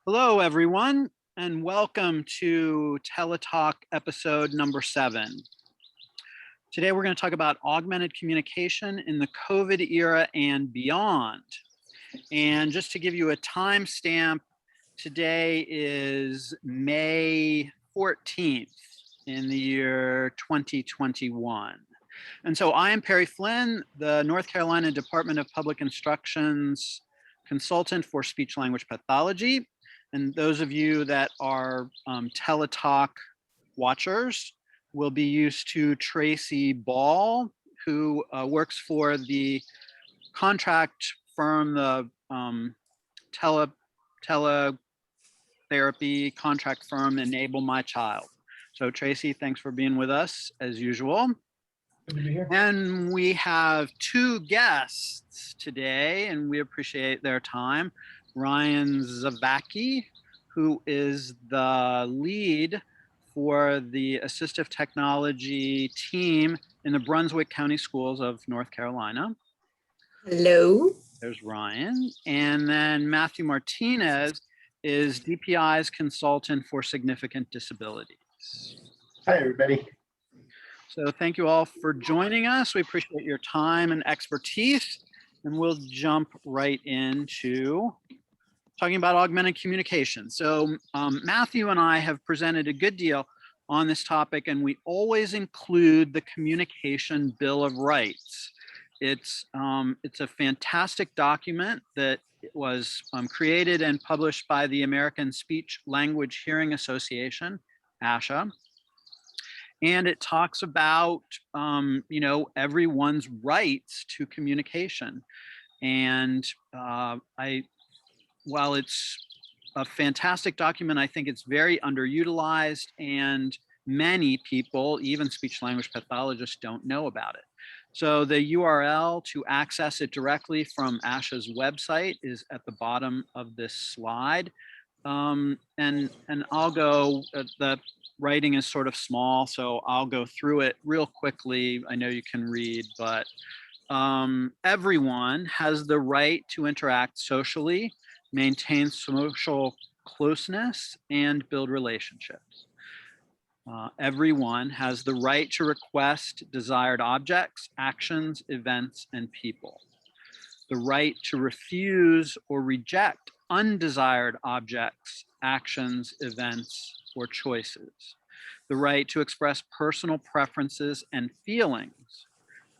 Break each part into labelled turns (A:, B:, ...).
A: Hello, everyone, and welcome to TeleTalk episode number 7. Today, we're going to talk about augmented communication in the COVID era and beyond. And just to give you a timestamp, today is May 14th in the year 2021. And so I am Perry Flynn, the North Carolina Department of Public Instruction's consultant for speech language pathology. And those of you that are TeleTalk watchers will be used to Tracy Ball, who works for the contract firm, the teletherapy contract firm Enable My Child. So Tracy, thanks for being with us as usual.
B: Good to be here.
A: And we have 2 guests today, and we appreciate their time. Ryanne Zavacky, who is the lead for the assistive technology team in the Brunswick County Schools of North Carolina.
C: Hello.
A: There's Ryan. And then Matthew Martinez is DPI's consultant for significant disabilities.
B: Hi, everybody.
A: So thank you all for joining us. We appreciate your time and expertise, and we'll jump right into talking about augmented communication. So Matthew and I have presented a good deal on this topic, and we always include the Communication Bill of Rights. It's a fantastic document that was created and published by the American Speech Language Hearing Association, ASHA. And it talks about, everyone's rights to communication. And while it's a fantastic document, I think it's very underutilized, and many people, even speech language pathologists, don't know about it. So the URL to access it directly from ASHA's website is at the bottom of this slide. And I'll go, the writing is sort of small, so I'll go through it real quickly. I know you can read, but everyone has the right to interact socially, maintain social closeness, and build relationships. Everyone has the right to request desired objects, actions, events, and people. The right to refuse or reject undesired objects, actions, events, or choices. The right to express personal preferences and feelings.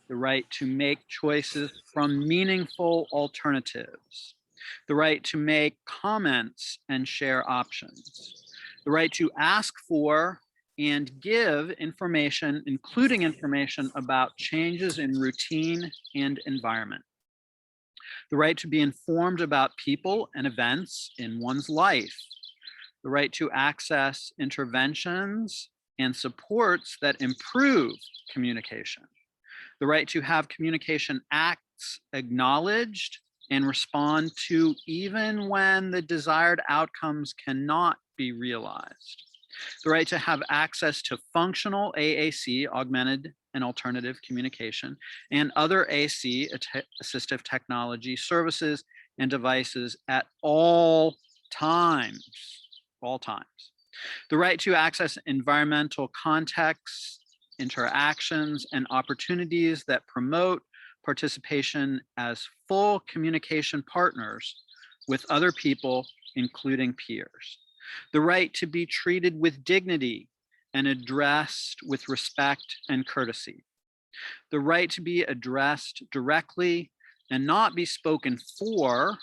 A: The right to make choices from meaningful alternatives. The right to make comments and share options. The right to ask for and give information, including information about changes in routine and environment. The right to be informed about people and events in one's life. The right to access interventions and supports that improve communication. The right to have communication acts acknowledged and respond to even when the desired outcomes cannot be realized. The right to have access to functional AAC, augmented and alternative communication, and other AC, assistive technology services and devices at all times. The right to access environmental contexts, interactions, and opportunities that promote participation as full communication partners with other people, including peers. The right to be treated with dignity and addressed with respect and courtesy. The right to be addressed directly and not be spoken for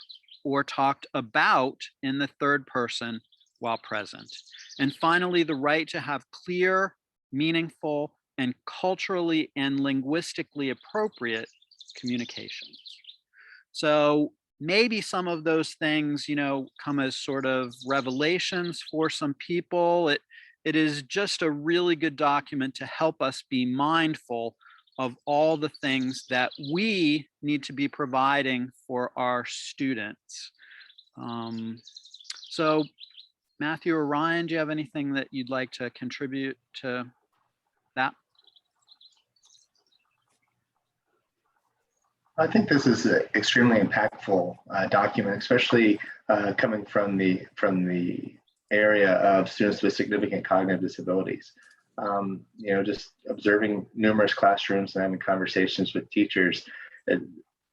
A: or talked about in the third person while present. And finally, the right to have clear, meaningful, and culturally and linguistically appropriate communications. So maybe some of those things, come as sort of revelations for some people. It is just a really good document to help us be mindful of all the things that we need to be providing for our students. So Matthew or Ryan, do you have anything that you'd like to contribute to that?
B: I think this is an extremely impactful document, especially coming from the area of students with significant cognitive disabilities. Just observing numerous classrooms and having conversations with teachers,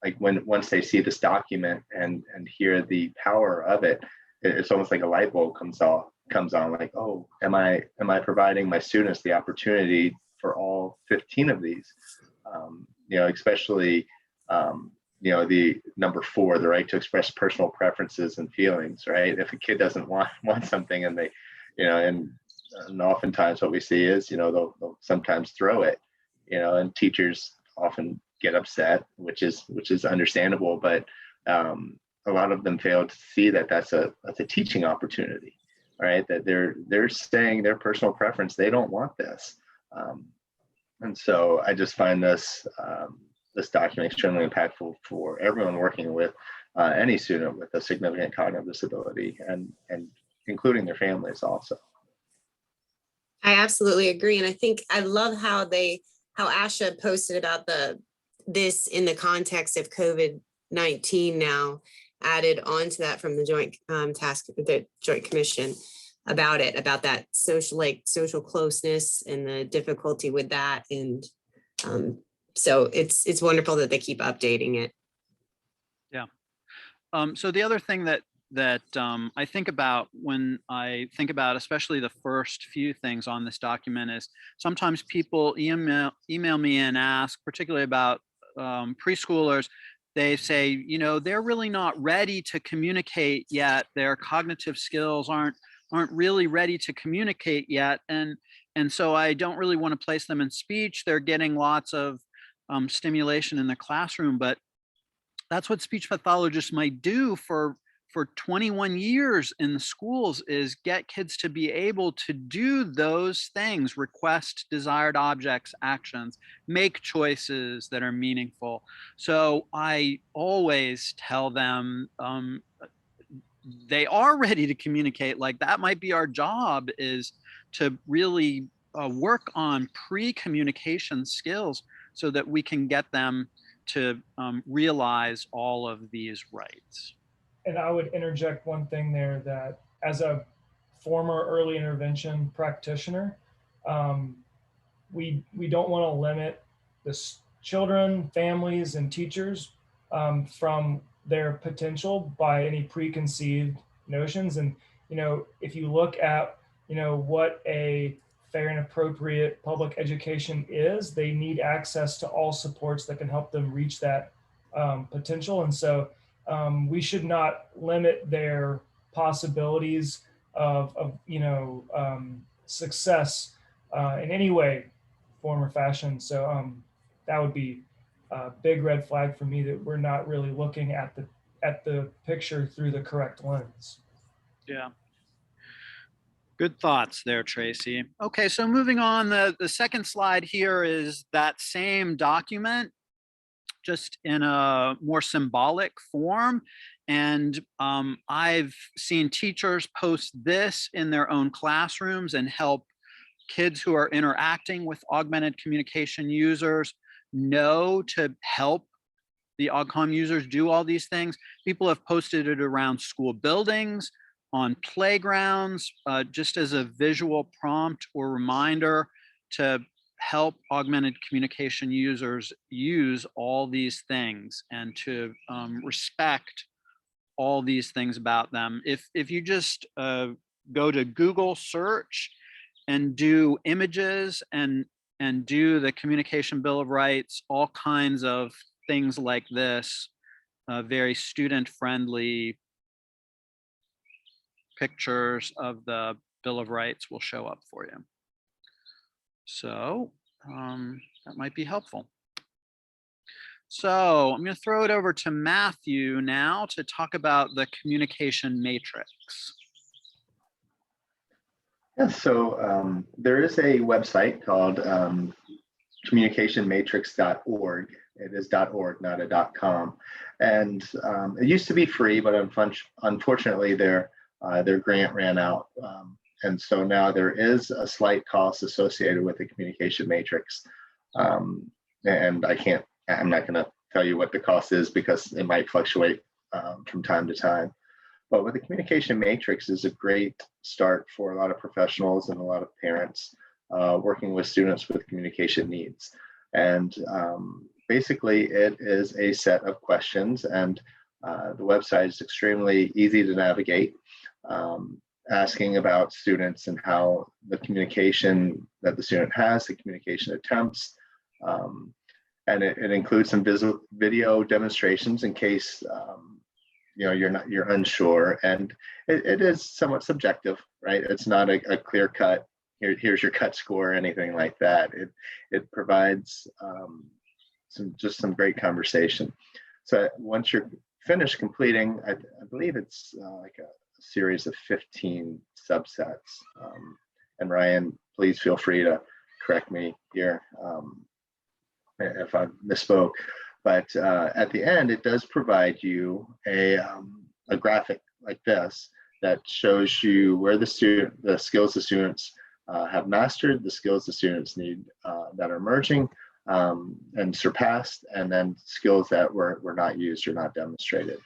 B: like once they see this document and hear the power of it, it's almost like a light bulb comes on, like, oh, am I providing my students the opportunity for all 15 of these? Especially the number 4, the right to express personal preferences and feelings, right? If a kid doesn't want something and they, and oftentimes what we see is, they'll sometimes throw it, and teachers often get upset, which is understandable, but a lot of them fail to see that that's a teaching opportunity, right? That they're saying their personal preference, they don't want this. And so I just find this document extremely impactful for everyone working with any student with a significant cognitive disability, and including their families also.
C: I absolutely agree. And I think I love how Asha posted about this in the context of COVID-19 now, added onto that from the Joint Commission about that social closeness and the difficulty with that. And so it's wonderful that they keep updating it.
A: Yeah. So the other thing that I think about when I think about especially the first few things on this document is sometimes people email me and ask, particularly about preschoolers. They say, they're really not ready to communicate yet. Their cognitive skills aren't really ready to communicate yet, and so I don't really want to place them in speech. They're getting lots of stimulation in the classroom, but that's what speech pathologists might do for 21 years in the schools, is get kids to be able to do those things: request desired objects, actions, make choices that are meaningful. So I always tell them they are ready to communicate. Like, that might be our job, is to really work on pre-communication skills so that we can get them to realize all of these rights.
D: And I would interject one thing there, that as a former early intervention practitioner, we don't want to limit the children, families, and teachers from their potential by any preconceived notions. And, if you look at, what a fair and appropriate public education is, they need access to all supports that can help them reach that potential. And so we should not limit their possibilities of success in any way, form, or fashion. So that would be a big red flag for me, that we're not really looking at the picture through the correct lens.
A: Yeah. Good thoughts there, Tracy. Okay, so moving on, the second slide here is that same document, just in a more symbolic form. And I've seen teachers post this in their own classrooms and help kids who are interacting with augmented communication users know to help the AugComm users do all these things. People have posted it around school buildings, on playgrounds, just as a visual prompt or reminder to help augmented communication users use all these things and to respect all these things about them. If you just go to Google search and do images and do the Communication Bill of Rights, all kinds of things like this, very student-friendly pictures of the Bill of Rights will show up for you. So that might be helpful. So I'm going to throw it over to Matthew now to talk about the communication matrix.
B: Yeah, so there is a website called communicationmatrix.org. It is .org, not a .com. And it used to be free, but unfortunately their grant ran out. And so now there is a slight cost associated with the communication matrix. And I'm not going to tell you what the cost is, because it might fluctuate from time to time. But with the communication matrix is a great start for a lot of professionals and a lot of parents working with students with communication needs. And basically, it is a set of questions, and the website is extremely easy to navigate, asking about students and how the communication that the student has, the communication attempts, and it includes some video demonstrations in case you're unsure, and it is somewhat subjective, right? It's not a clear cut. Here's your cut score or anything like that. It provides some great conversation. So once you're finished completing, I believe it's like a series of 15 subsets. And Ryan, please feel free to correct me here if I misspoke. But at the end, it does provide you a graphic like this that shows you where the skills the students have mastered, the skills the students need that are emerging and surpassed, and then skills that were not used or not demonstrated.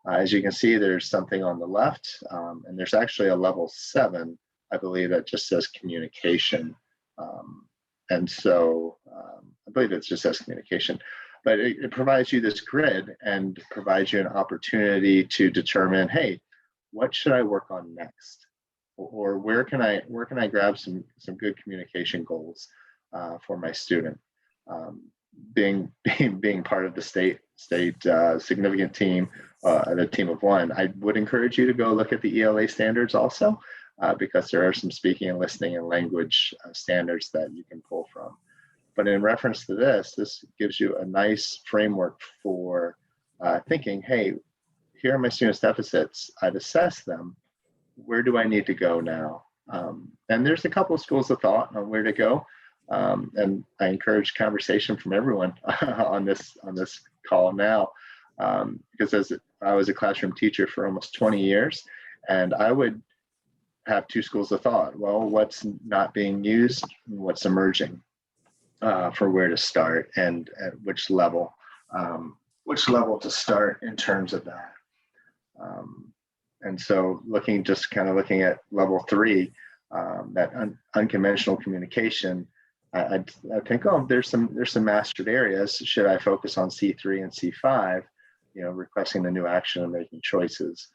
B: As you can see, there's something on the left, and there's actually a level 7, I believe, that just says communication. And so I believe it just says communication. But it provides you this grid and provides you an opportunity to determine, hey, what should I work on next? Or where can I grab some good communication goals for my student? Being part of the state significant team, the team of one, I would encourage you to go look at the ELA standards also, because there are some speaking and listening and language standards that you can pull from. But in reference to this gives you a nice framework for thinking, hey, here are my students' deficits. I've assessed them. Where do I need to go now? And there's a couple of schools of thought on where to go. And I encourage conversation from everyone on this call now, because I was a classroom teacher for almost 20 years, and I would have two schools of thought. Well, what's not being used and what's emerging? For where to start and at which level to start in terms of that. And so looking at level 3, that unconventional communication, I think, oh, there's some mastered areas. Should I focus on C3 and C5, requesting the new action and making choices?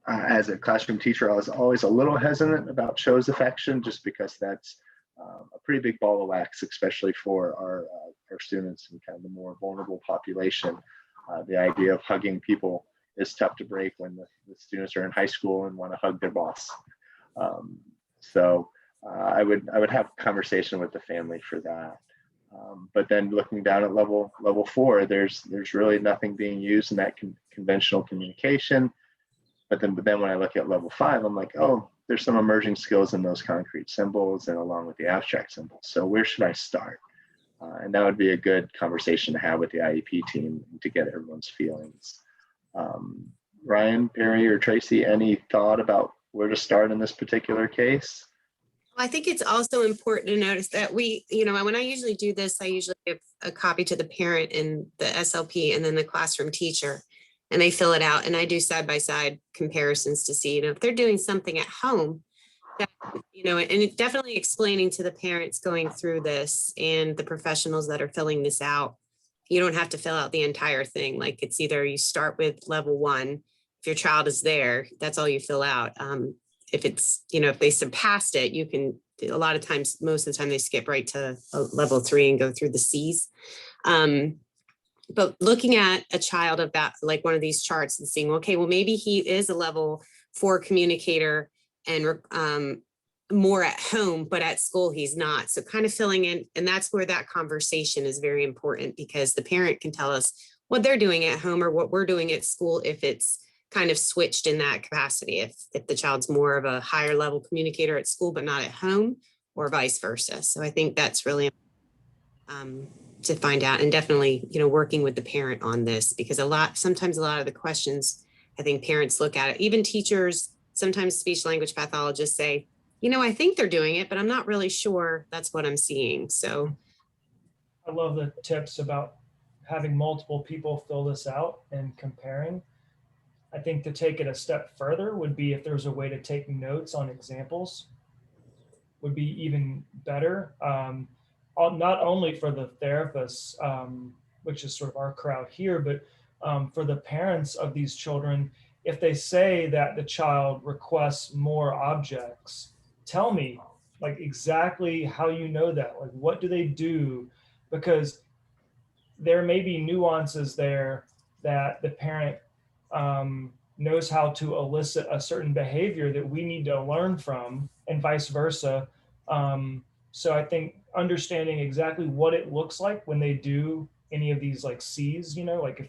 B: As a classroom teacher, I was always a little hesitant about shows affection, just because that's a pretty big ball of wax, especially for our students and kind of the more vulnerable population. The idea of hugging people is tough to break when the students are in high school and want to hug their boss. So I would have a conversation with the family for that. But then looking down at level 4, there's really nothing being used in that conventional communication. But then when I look at level 5, I'm like, oh, there's some emerging skills in those concrete symbols and along with the abstract symbols. So where should I start? And that would be a good conversation to have with the IEP team to get everyone's feelings. Ryan, Perry, or Tracy, any thought about where to start in this particular case?
C: I think it's also important to notice that when I usually do this, I usually give a copy to the parent and the SLP and then the classroom teacher, and they fill it out. And I do side-by-side comparisons to see, if they're doing something at home, that, and it's definitely explaining to the parents going through this and the professionals that are filling this out. You don't have to fill out the entire thing. Like, it's either you start with level 1. If your child is there, that's all you fill out. If it's, if they surpassed it, you can, a lot of times, most of the time they skip right to level 3 and go through the C's. But looking at a child of that, like one of these charts, and seeing, okay, well, maybe he is a level 4 communicator and more at home, but at school he's not. So kind of filling in, and that's where that conversation is very important, because the parent can tell us what they're doing at home or what we're doing at school if it's kind of switched in that capacity, if the child's more of a higher level communicator at school but not at home, or vice versa. So I think that's really to find out, and definitely working with the parent on this, because sometimes a lot of the questions, I think parents look at it, even teachers, sometimes speech language pathologists say, I think they're doing it, but I'm not really sure that's what I'm seeing. So
D: I love the tips about having multiple people fill this out and comparing. I think to take it a step further would be if there's a way to take notes on examples would be even better. Not only for the therapists, which is sort of our crowd here, but for the parents of these children, if they say that the child requests more objects, tell me like exactly how you know that, like what do they do? Because there may be nuances there that the parent knows how to elicit a certain behavior that we need to learn from, and vice versa. So I think understanding exactly what it looks like when they do any of these like C's, like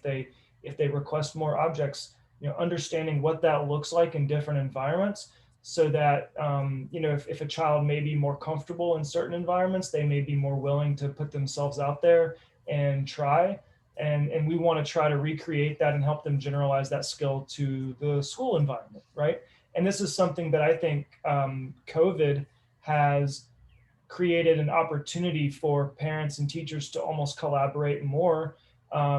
D: if they request more objects, understanding what that looks like in different environments, so that if a child may be more comfortable in certain environments, they may be more willing to put themselves out there and try. And we want to try to recreate that and help them generalize that skill to the school environment, right? And this is something that I think COVID has created an opportunity for parents and teachers to almost collaborate more,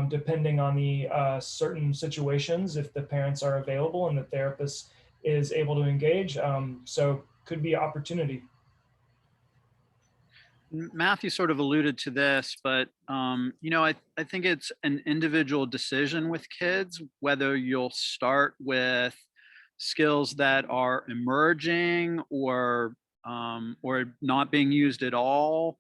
D: depending on the certain situations, if the parents are available and the therapist is able to engage. So could be opportunity.
A: Matthew sort of alluded to this, but I think it's an individual decision with kids, whether you'll start with skills that are emerging or not being used at all.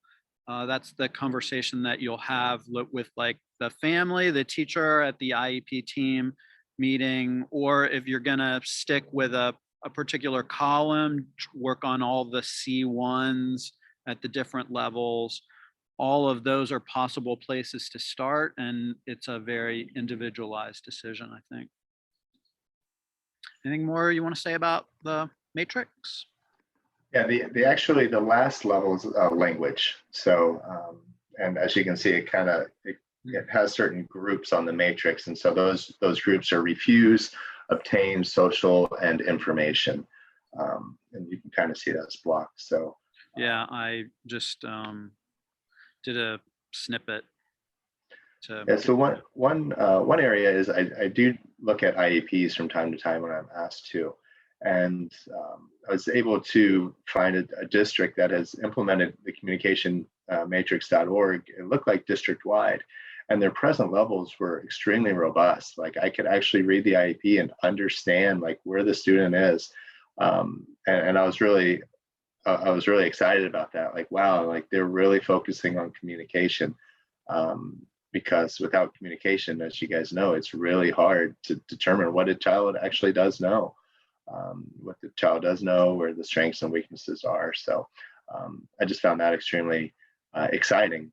A: That's the conversation that you'll have with like the family, the teacher at the IEP team meeting, or if you're gonna stick with a particular column, work on all the C1s at the different levels. All of those are possible places to start, and it's a very individualized decision, I think. Anything more you want to say about the matrix?
B: Yeah, the last level is language. So, and as you can see, it has certain groups on the matrix, and so those groups are refuse, obtain, social, and information, and you can kind of see those blocks. So.
A: Yeah, I just did a snippet.
B: So one area is I do look at IEPs from time to time when I'm asked to, and I was able to find a district that has implemented the communication matrix.org. It looked like district-wide, and their present levels were extremely robust. Like I could actually read the IEP and understand like where the student is, and I was really excited about that. Like, wow, like they're really focusing on communication, because without communication, as you guys know, it's really hard to determine what a child actually does know, what the child does know, where the strengths and weaknesses are. So I just found that extremely exciting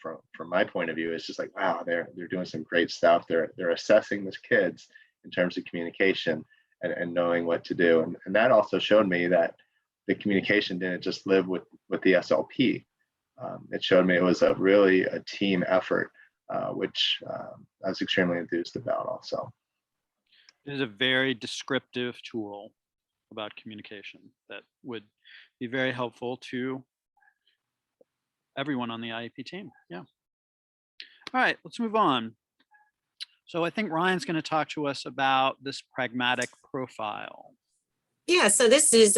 B: from my point of view. It's just like, wow, they're doing some great stuff. They're assessing these kids in terms of communication and knowing what to do. And that also showed me that the communication didn't just live with the SLP. It showed me it was really a team effort, which I was extremely enthused about also.
A: It is a very descriptive tool about communication that would be very helpful to everyone on the IEP team. Yeah. All right, let's move on. So I think Ryan's going to talk to us about this pragmatic profile.
C: Yeah, so this is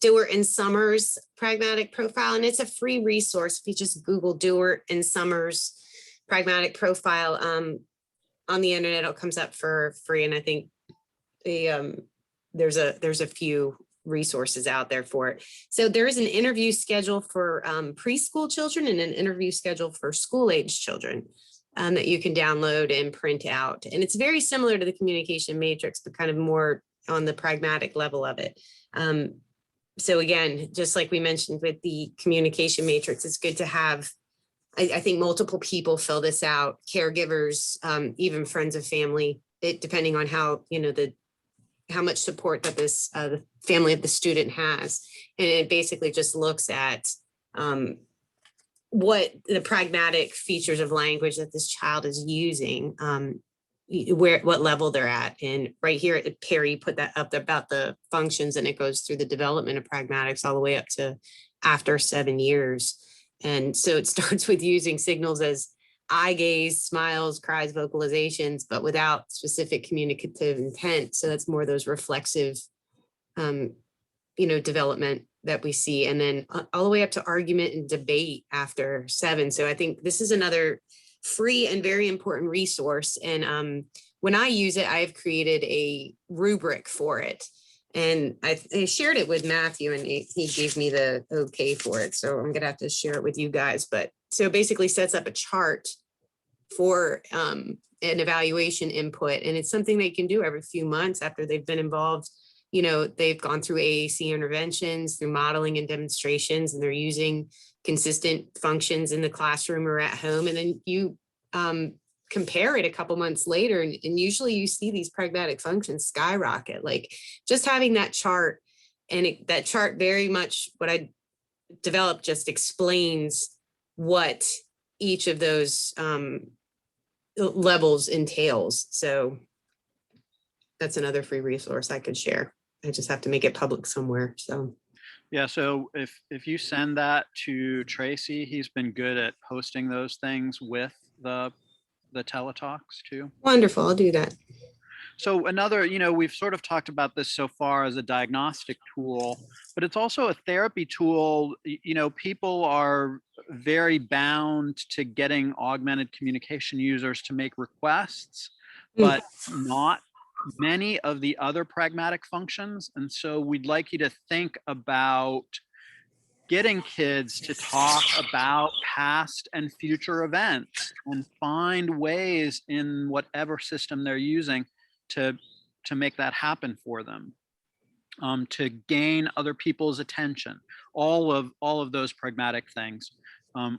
C: Dewar and Summers Pragmatic Profile, and it's a free resource. If you just Google Dewar and Summers Pragmatic Profile on the internet, it comes up for free. And I think there's a few resources out there for it. So there is an interview schedule for preschool children and an interview schedule for school-age children that you can download and print out. And it's very similar to the communication matrix, but kind of more on the pragmatic level of it. So again, just like we mentioned with the communication matrix, it's good to have, I think, multiple people fill this out, caregivers, even friends of family, depending on how, how much support that this the family of the student has. And it basically just looks at what the pragmatic features of language that this child is using, what level they're at. And right here at Perry put that up about the functions, and it goes through the development of pragmatics all the way up to after 7 years. And so it starts with using signals as eye gaze, smiles, cries, vocalizations, but without specific communicative intent. So that's more those reflexive, development that we see. And then all the way up to argument and debate after 7. So I think this is another free and very important resource. And when I use it, I've created a rubric for it. And I shared it with Matthew, and he gave me the okay for it. So I'm going to have to share it with you guys. But so it basically sets up a chart for an evaluation input. And it's something they can do every few months after they've been involved. They've gone through AAC interventions, through modeling and demonstrations, and they're using consistent functions in the classroom or at home. And then you compare it a couple months later, and usually you see these pragmatic functions skyrocket. Like just having that chart, and that chart very much what I developed just explains what each of those levels entails. So that's another free resource I could share. I just have to make it public somewhere. So
A: yeah, so if you send that to Tracy, he's been good at posting those things with the teletalks too.
C: Wonderful, I'll do that.
A: So another, we've sort of talked about this so far as a diagnostic tool, but it's also a therapy tool. People are very bound to getting augmented communication users to make requests, but not many of the other pragmatic functions. And so we'd like you to think about getting kids to talk about past and future events and find ways in whatever system they're using to make that happen for them, to gain other people's attention, all of those pragmatic things.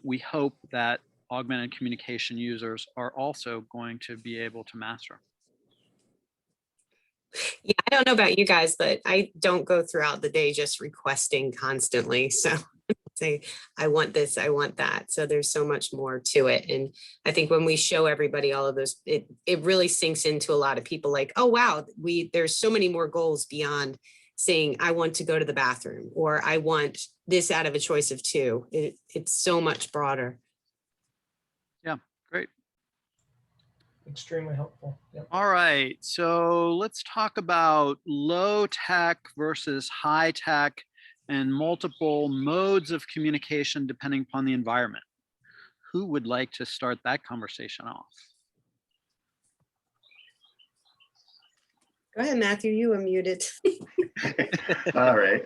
A: We hope that augmented communication users are also going to be able to master.
C: Yeah, I don't know about you guys, but I don't go throughout the day just requesting constantly. So say, I want this, I want that. So there's so much more to it. And I think when we show everybody all of those, it really sinks into a lot of people like, oh, wow, there's so many more goals beyond saying, I want to go to the bathroom, or I want this out of a choice of 2. It's so much broader.
A: Yeah, great.
D: Extremely helpful. Yep.
A: All right, so let's talk about low tech versus high tech and multiple modes of communication depending upon the environment. Who would like to start that conversation off?
C: Go ahead, Matthew, you are muted.
B: All right.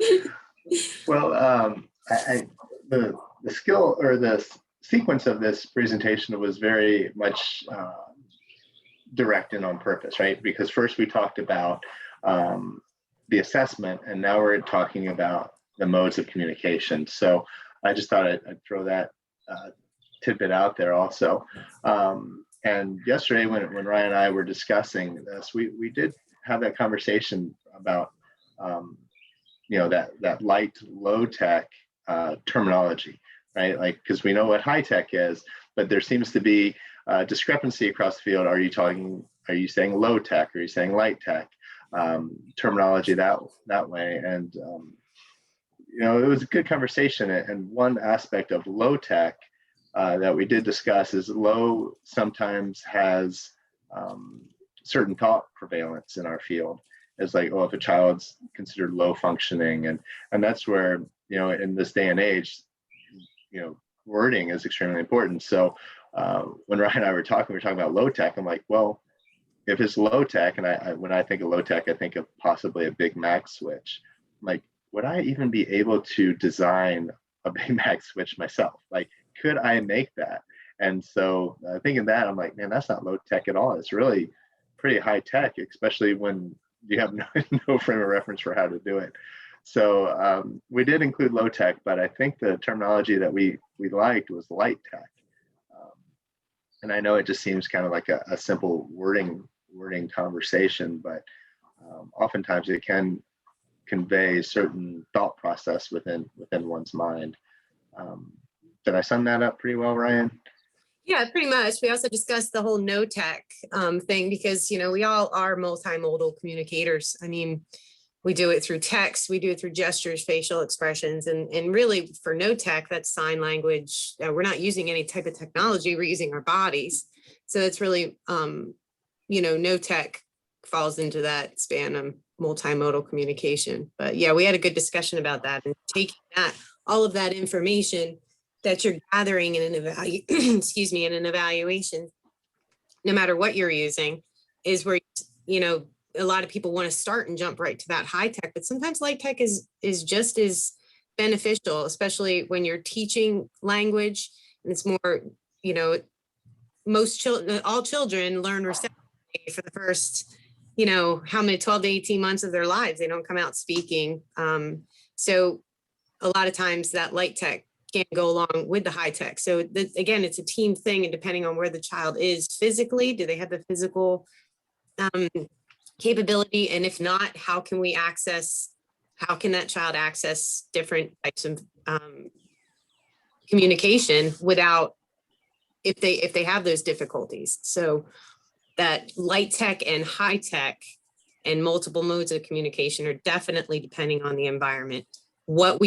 B: Well, the skill or the sequence of this presentation was very much direct and on purpose, right? Because first we talked about the assessment, and now we're talking about the modes of communication. So I just thought I'd throw that tidbit out there also. And yesterday when Ryan and I were discussing this, we did have that conversation about that light, low tech terminology, right? Like, because we know what high tech is, but there seems to be discrepancy across the field. Are you saying low tech? Are you saying light tech? Terminology that way. And it was a good conversation. And one aspect of low tech that we did discuss is low sometimes has certain thought prevalence in our field. It's like, oh, if a child's considered low functioning, and that's where, in this day and age, wording is extremely important. So when Ryan and I were talking about low tech, I'm like, well, if it's low tech, and when I think of low tech, I think of possibly a Big Mac switch. I'm like, would I even be able to design a Big Mac switch myself? Like, could I make that? And so thinking that, I'm like, man, that's not low tech at all. It's really pretty high tech, especially when you have no frame of reference for how to do it. So we did include low tech, but I think the terminology that we liked was light tech. And I know it just seems kind of like a simple wording conversation, but oftentimes it can convey certain thought process within one's mind. Did I sum that up pretty well, Ryan?
C: Yeah, pretty much. We also discussed the whole no tech thing because, we all are multimodal communicators. I mean, We do it through text, we do it through gestures, facial expressions, and really for no tech, that's sign language. We're not using any type of technology, we're using our bodies. So it's really, no tech falls into that span of multimodal communication. But yeah, we had a good discussion about that, and taking all of that information that you're gathering in an in an evaluation, no matter what you're using, is where, a lot of people want to start and jump right to that high tech, but sometimes light tech is just as beneficial, especially when you're teaching language. And it's more, most children, all children learn receptively for the first, how many, 12 to 18 months of their lives. They don't come out speaking. So a lot of times that light tech can't go along with the high tech. So again, it's a team thing, and depending on where the child is physically, do they have the physical capability? And if not, how can that child access different types of communication without, if they have those difficulties? So that light tech and high tech and multiple modes of communication are definitely depending on the environment, what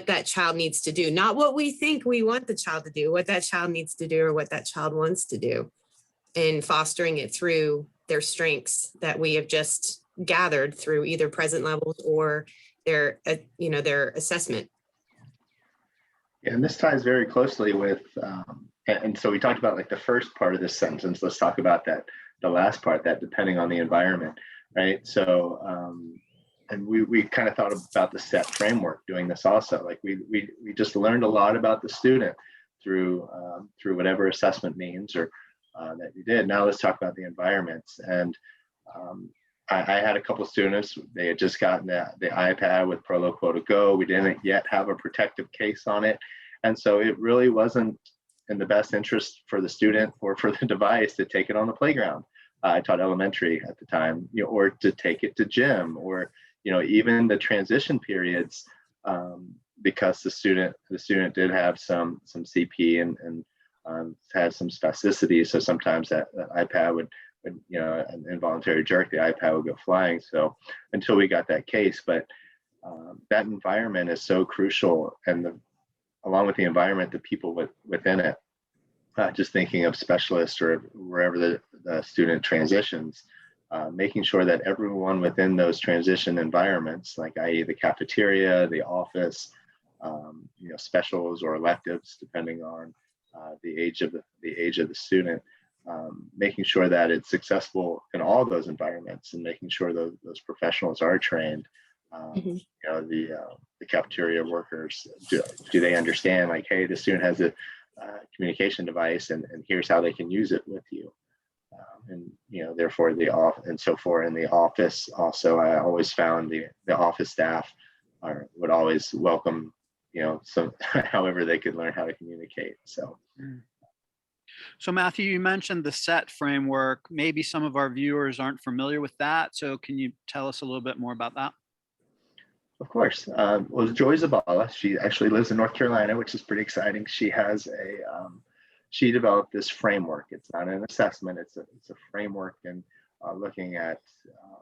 C: that child needs to do, not what we think we want the child to do, what that child needs to do or what that child wants to do, and fostering it through their strengths that we have just gathered through either present levels or their assessment.
B: Yeah, and this ties very closely with, and so we talked about like the first part of this sentence. Let's talk about that, the last part, that depending on the environment, right? So, and we kind of thought about the SET framework doing this also. Like we just learned a lot about the student through whatever assessment means or that you did. Now let's talk about the environments. And I had a couple of students, they had just gotten the iPad with Prolo Quota Go. We didn't yet have a protective case on it. And so it really wasn't in the best interest for the student or for the device to take it on the playground. I taught elementary at the time, or to take it to gym, or even the transition periods, because the student did have some CP and had some spasticity. So sometimes that iPad would an involuntary jerk, the iPad would go flying. So until we got that case, but that environment is so crucial, and along with the environment, the people within it. Just thinking of specialists or wherever the student transitions, making sure that everyone within those transition environments, like i.e. the cafeteria, the office, specials or electives, depending on the age of the student, making sure that it's successful in all those environments, and making sure those professionals are trained. The cafeteria workers, do they understand, like, hey, the student has a communication device, and here's how they can use it with you, therefore in the office also. I always found the office staff would always welcome some however they could learn how to communicate.
A: So Matthew, you mentioned the SET framework. Maybe some of our viewers aren't familiar with that, so can you tell us a little bit more about that?
B: Of course. Well, Joy Zabala, she actually lives in North Carolina, which is pretty exciting. She has she developed this framework. It's not an assessment, it's a framework, and looking at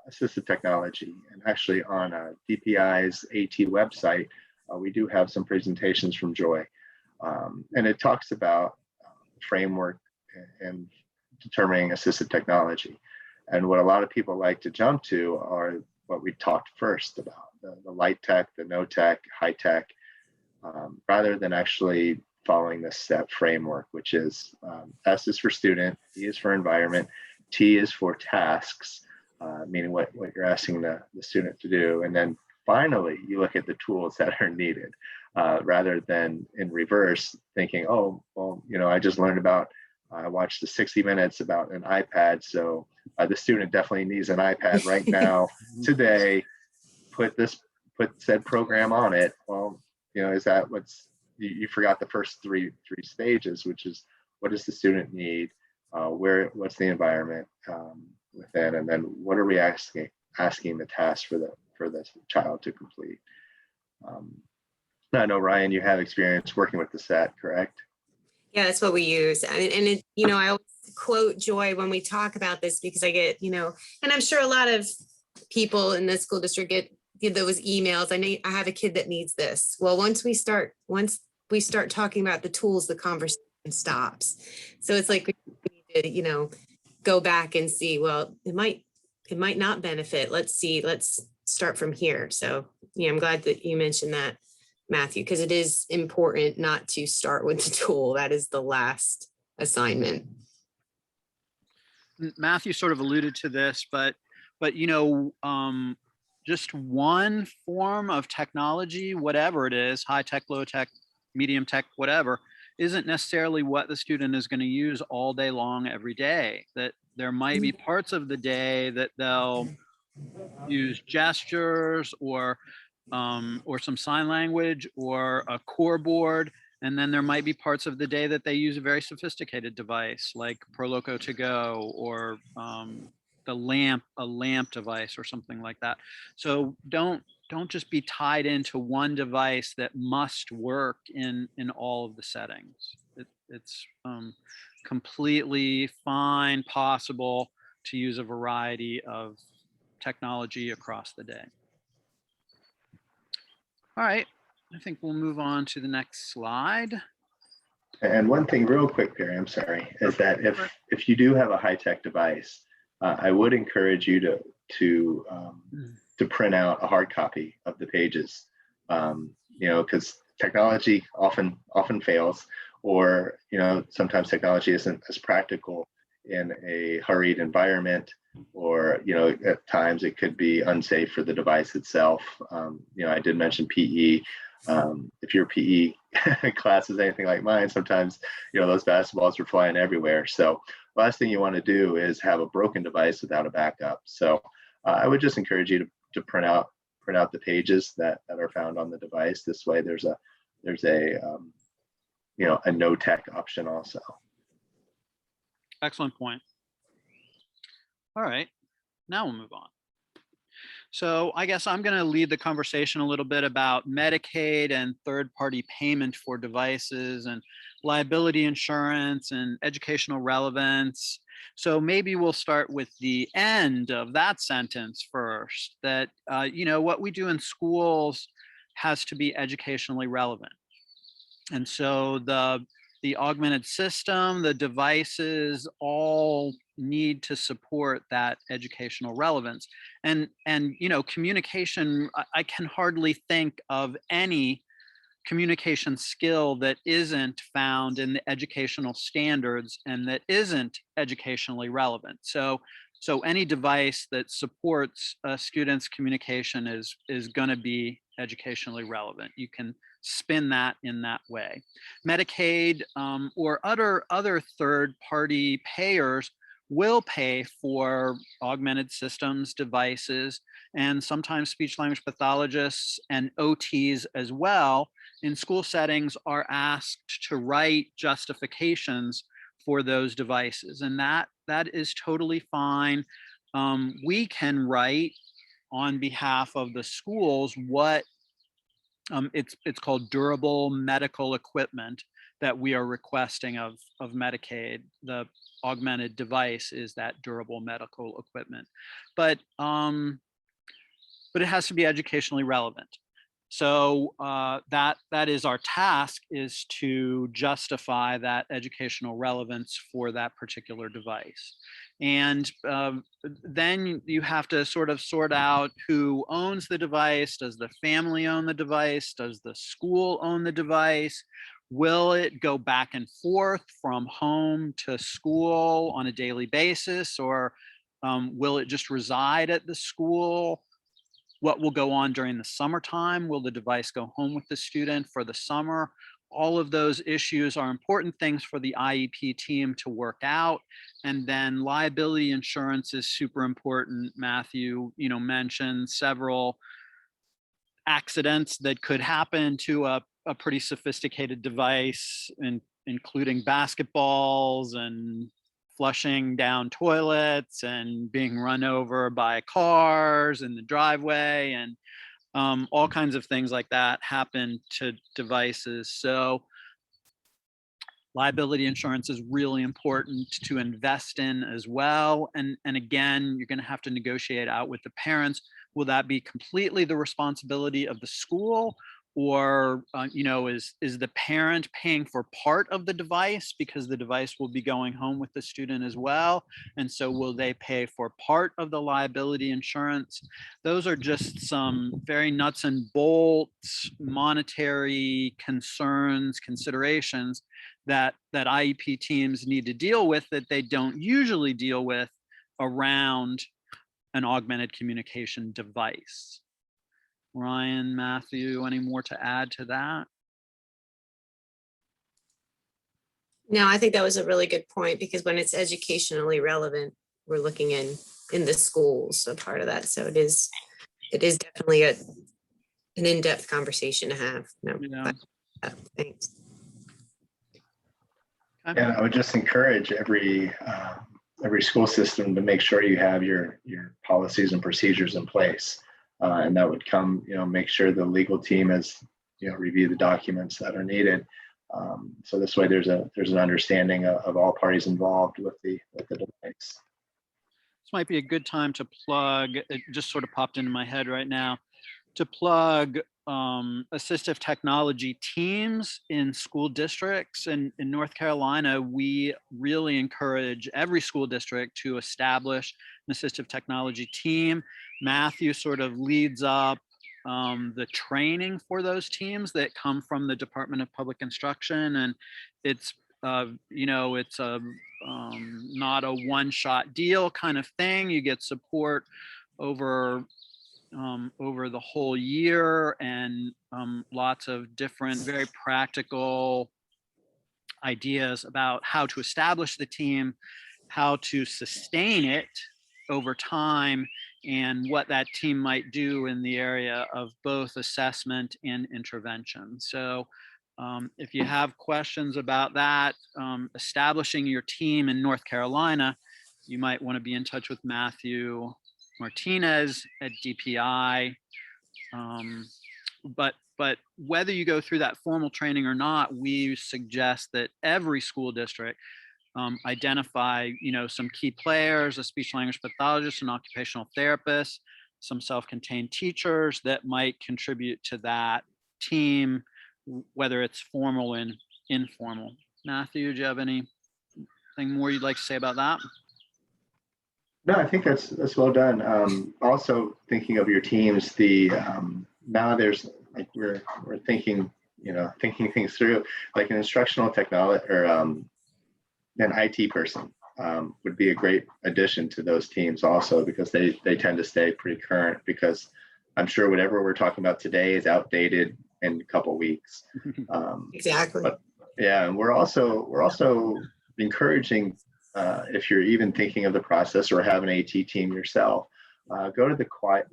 B: assistive technology. And actually on DPI's AT website, we do have some presentations from Joy. And it talks about framework and determining assistive technology. And what a lot of people like to jump to are what we talked first about, the light tech, the no tech, high tech, rather than actually following the SET framework, which is S is for student, E is for environment, T is for tasks, meaning what you're asking the student to do. And then finally, you look at the tools that are needed, rather than in reverse thinking, oh, well, I just learned I watched the 60 Minutes about an iPad. So the student definitely needs an iPad right now, today, put said program on it. Well, is that you forgot the first three stages, which is what does the student need? What's the environment within, and then what are we asking the task for the child to complete? I know, Ryan, you have experience working with the SET, correct?
C: Yeah, that's what we use. And it, I always quote Joy when we talk about this, because I get, and I'm sure a lot of people in the school district get those emails. I know I have a kid that needs this. Well, once we start talking about the tools, the conversation stops. So it's like, we need to, go back and see, well, it might not benefit. Let's start from here. So yeah, I'm glad that you mentioned that, Matthew, because it is important not to start with the tool. That is the last assignment.
A: Matthew sort of alluded to this, but just one form of technology, whatever it is, high tech, low tech, medium tech, whatever, isn't necessarily what the student is going to use all day long every day. That there might be parts of the day that they'll use gestures or some sign language or a core board. And then there might be parts of the day that they use a very sophisticated device like Proloco to go or a lamp device or something like that. So don't just be tied into one device that must work in all of the settings. It's completely fine, possible to use a variety of technology across the day. All right, I think we'll move on to the next slide.
B: And one thing real quick, Perry, I'm sorry, is that if you do have a high-tech device, I would encourage you to print out a hard copy of the pages, because technology often fails, or sometimes technology isn't as practical in a hurried environment, or at times it could be unsafe for the device itself. I did mention PE. If your PE class is anything like mine, sometimes those basketballs are flying everywhere. So last thing you want to do is have a broken device without a backup. So I would just encourage you to print out the pages that are found on the device. This way there's a no tech option also.
A: Excellent point. All right, now we'll move on. So I guess I'm going to lead the conversation a little bit about Medicaid and third-party payment for devices and liability insurance and educational relevance. So maybe we'll start with the end of that sentence first, that what we do in schools has to be educationally relevant. And so the augmented system, the devices, all need to support that educational relevance. And communication, I can hardly think of any communication skill that isn't found in the educational standards and that isn't educationally relevant. So any device that supports a student's communication is going to be educationally relevant. You can spin that in that way. Medicaid or other third-party payers will pay for augmented systems, devices, and sometimes speech-language pathologists and OTs as well in school settings are asked to write justifications for those devices, and that is totally fine. We can write on behalf of the schools what it's called durable medical equipment that we are requesting of Medicaid. The augmented device is that durable medical equipment, but it has to be educationally relevant. So that is our task, is to justify that educational relevance for that particular device. And then you have to sort of sort out who owns the device. Does the family own the device? Does the school own the device? Will it go back and forth from home to school on a daily basis, or will it just reside at the school? What will go on during the summertime? Will the device go home with the student for the summer? All of those issues are important things for the IEP team to work out. And then liability insurance is super important. Matthew, mentioned several accidents that could happen to a pretty sophisticated device, including basketballs and flushing down toilets and being run over by cars in the driveway, and all kinds of things like that happen to devices. So Liability insurance is really important to invest in as well. And again, you're going to have to negotiate out with the parents. Will that be completely the responsibility of the school? Or, is the parent paying for part of the device because the device will be going home with the student as well? And so will they pay for part of the liability insurance? Those are just some very nuts and bolts monetary concerns, considerations that IEP teams need to deal with that they don't usually deal with around an augmented communication device. Ryan, Matthew, any more to add to that?
C: No, I think that was a really good point, because when it's educationally relevant, we're looking in the schools, so part of that. So it is definitely an in-depth conversation to have. No,
A: Yeah.
C: Thanks.
A: Okay.
B: And I would just encourage every school system to make sure you have your policies and procedures in place. And that would come, make sure the legal team has, review the documents that are needed. So this way there's an understanding of all parties involved with the device.
A: This might be a good time to plug, it just sort of popped into my head right now, to plug assistive technology teams in school districts. In North Carolina, we really encourage every school district to establish an assistive technology team. Matthew sort of leads up the training for those teams that come from the Department of Public Instruction, and it's it's a not a one-shot deal kind of thing. You get support over the whole year, and lots of different very practical ideas about how to establish the team, how to sustain it over time, and what that team might do in the area of both assessment and intervention. So if you have questions about that, establishing your team in North Carolina, you might want to be in touch with Matthew Martinez at DPI. But whether you go through that formal training or not, we suggest that every school district identify, some key players, a speech language pathologist, an occupational therapist, some self-contained teachers that might contribute to that team, whether it's formal and informal. Matthew, do you have anything more you'd like to say about that?
B: No, I think that's well done. Also thinking of your teams, now there's like we're thinking, thinking things through, like an instructional technology or an IT person would be a great addition to those teams also, because they tend to stay pretty current, because I'm sure whatever we're talking about today is outdated in a couple of weeks.
C: Exactly.
B: But yeah, and we're also encouraging, if you're even thinking of the process or have an AT team yourself, go to the quiat.org.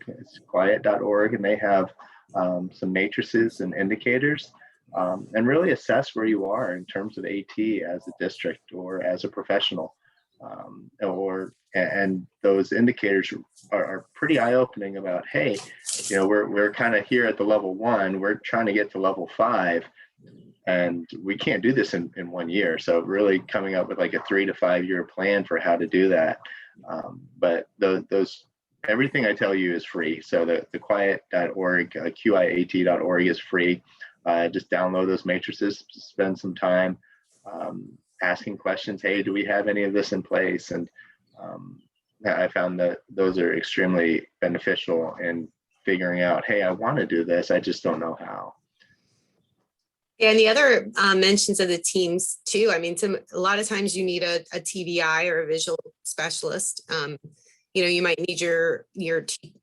B: It's quiet.org, and they have some matrices and indicators, and really assess where you are in terms of AT as a district or as a professional. And those indicators are pretty eye-opening about, hey, we're kind of here at the level 1, we're trying to get to level 5, and we can't do this in 1 year. So really coming up with like a 3 to 5 year plan for how to do that. But those everything I tell you is free. So the quiet.org, quiat.org is free. Just download those matrices, spend some time asking questions. Hey, do we have any of this in place? And I found that those are extremely beneficial in figuring out, hey, I want to do this, I just don't know how.
C: Yeah, and the other mentions of the teams too. I mean, a lot of times you need a TVI or a visual specialist. You might need your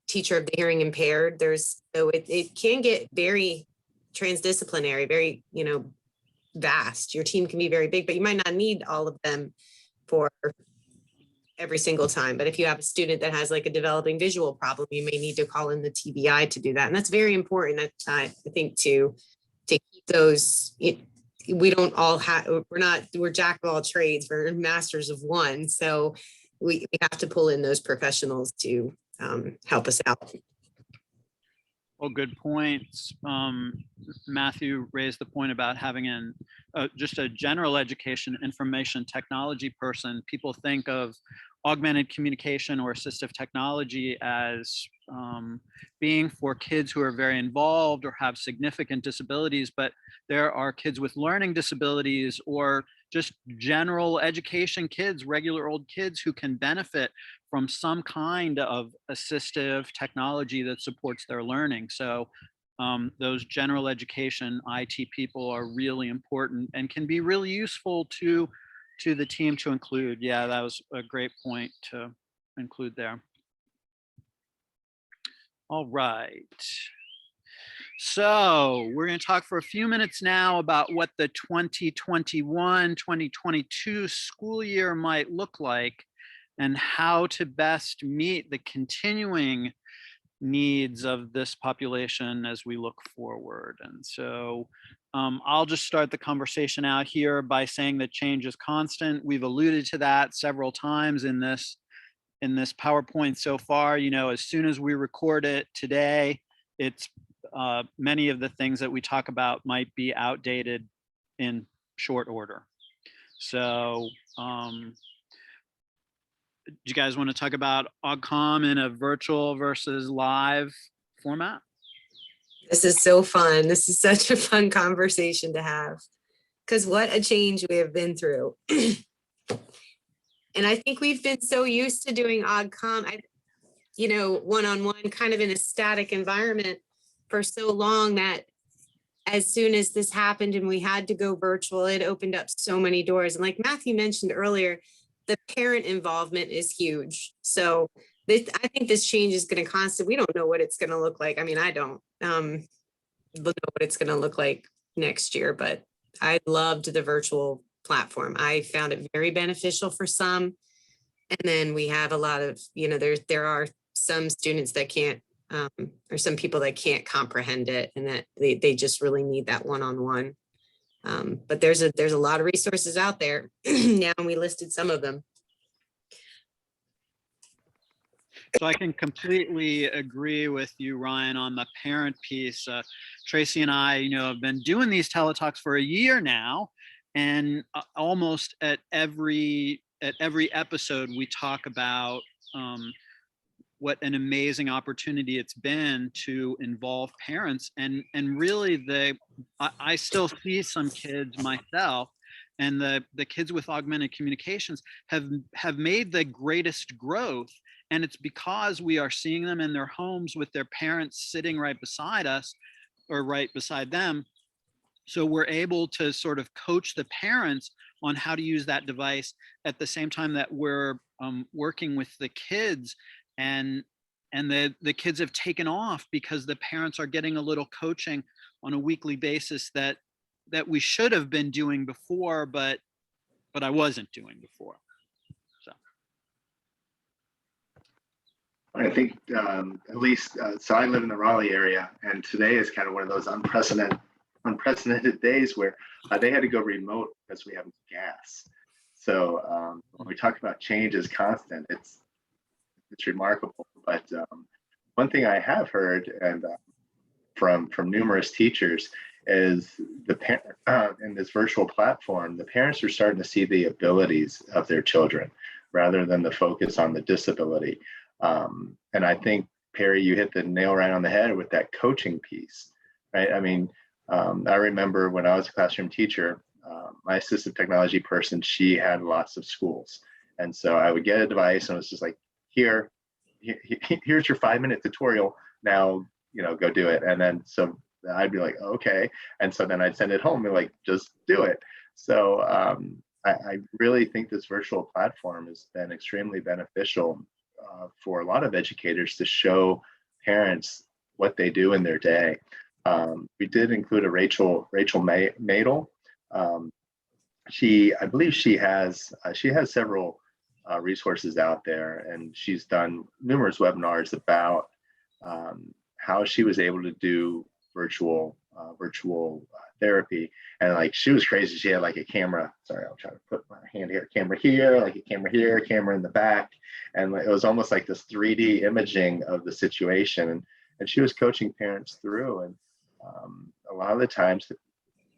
C: teacher of the hearing impaired. It can get very transdisciplinary, very vast. Your team can be very big, but you might not need all of them for every single time. But if you have a student that has like a developing visual problem, you may need to call in the TVI to do that, and that's very important. I think to keep those. We don't all have. We're jack of all trades. We're masters of one. So we have to pull in those professionals to help us out.
A: Well, good points. Matthew raised the point about having just a general education information technology person. People think of augmented communication or assistive technology as being for kids who are very involved or have significant disabilities, but there are kids with learning disabilities or just general education kids, regular old kids who can benefit from some kind of assistive technology that supports their learning. So those general education IT people are really important and can be really useful to the team to include. Yeah, that was a great point to include there. All right. So we're going to talk for a few minutes now about what the 2021-2022 school year might look like and how to best meet the continuing needs of this population as we look forward. And so I'll just start the conversation out here by saying that change is constant. We've alluded to that several times in this PowerPoint so far. You know, as soon as we record it today, it's many of the things that we talk about might be outdated in short order. So do you guys want to talk about AugCom in a virtual versus live format?
C: This is so fun. This is such a fun conversation to have, because what a change we have been through. And I think we've been so used to doing AugCom, one-on-one, kind of in a static environment for so long that as soon as this happened and we had to go virtual, it opened up so many doors. And like Matthew mentioned earlier, the parent involvement is huge. So I think this change is going to constant. We don't know what it's going to look like. I mean, I don't know what it's going to look like next year, but I loved the virtual platform. I found it very beneficial for some. And then we have a lot of, there are some students that can't, or some people that can't comprehend it, and that they just really need that one-on-one. But there's a lot of resources out there now, and we listed some of them.
A: So I can completely agree with you, Ryan, on the parent piece. Tracy and I, have been doing these teletalks for a year now, and almost at every episode we talk about what an amazing opportunity it's been to involve parents, and really I still see some kids myself, and the kids with augmented communications have made the greatest growth, and it's because we are seeing them in their homes with their parents sitting right beside us or right beside them. So we're able to sort of coach the parents on how to use that device at the same time that we're working with the kids. And the kids have taken off because the parents are getting a little coaching on a weekly basis that we should have been doing before, but I wasn't doing before. So
B: I think at least, so I live in the Raleigh area, and today is kind of one of those unprecedented days where they had to go remote because we have gas. So when we talk about change is constant, it's remarkable. But one thing I have heard, and from numerous teachers, is in this virtual platform, the parents are starting to see the abilities of their children rather than the focus on the disability. And I think, Perry, you hit the nail right on the head with that coaching piece, right? I mean, I remember when I was a classroom teacher, my assistive technology person, she had lots of schools. And so I would get a device and it was just like, here's your 5-minute tutorial. Now, go do it. And then, so I'd be like, okay. And so then I'd send it home and like, just do it. So I really think this virtual platform has been extremely beneficial for a lot of educators to show parents what they do in their day. We did include a Rachel Madel. I believe she has several resources out there, and she's done numerous webinars about how she was able to do virtual therapy. And like, she was crazy. She had like a camera. Sorry, I'll try to put my hand here. Camera here, like a camera here, camera in the back, and it was almost like this 3D imaging of the situation. and she was coaching parents through. And a lot of the times,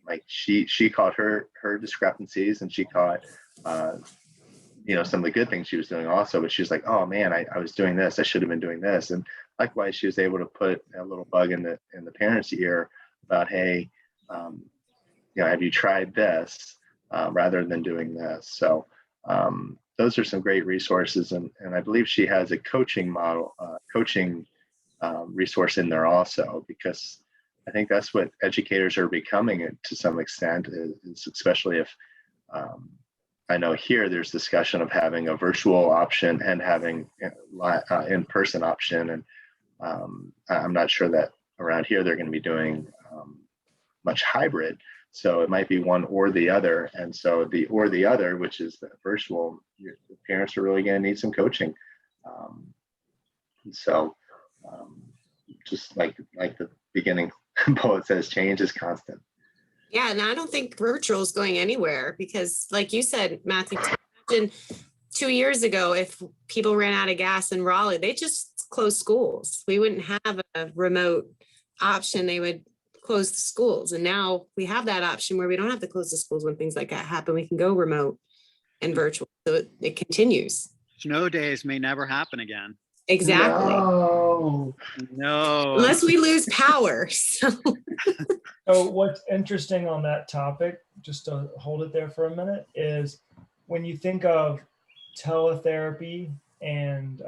B: like she caught her discrepancies, and she caught some of the good things she was doing also, but she was like, oh man, I was doing this, I should have been doing this. And likewise, she was able to put a little bug in the parents' ear about, hey, have you tried this rather than doing this? So those are some great resources, and I believe she has a coaching model, resource in there also, because I think that's what educators are becoming to some extent, is especially if I know here there's discussion of having a virtual option and having in-person option, and I'm not sure that around here they're going to be doing much hybrid. So it might be one or the other. And so the or the other, which is the virtual, the parents are really going to need some coaching. Just like the beginning bullet says, change is constant.
C: Yeah, and I don't think virtual is going anywhere, because like you said, Matthew, imagine 2 years ago, if people ran out of gas in Raleigh, they just closed schools. We wouldn't have a remote option. They would close the schools. And now we have that option where we don't have to close the schools when things like that happen. We can go remote and virtual. So it continues.
A: Snow days may never happen again.
C: Exactly.
B: No.
C: Unless we lose power. So
D: what's interesting on that topic, just to hold it there for a minute, is when you think of teletherapy and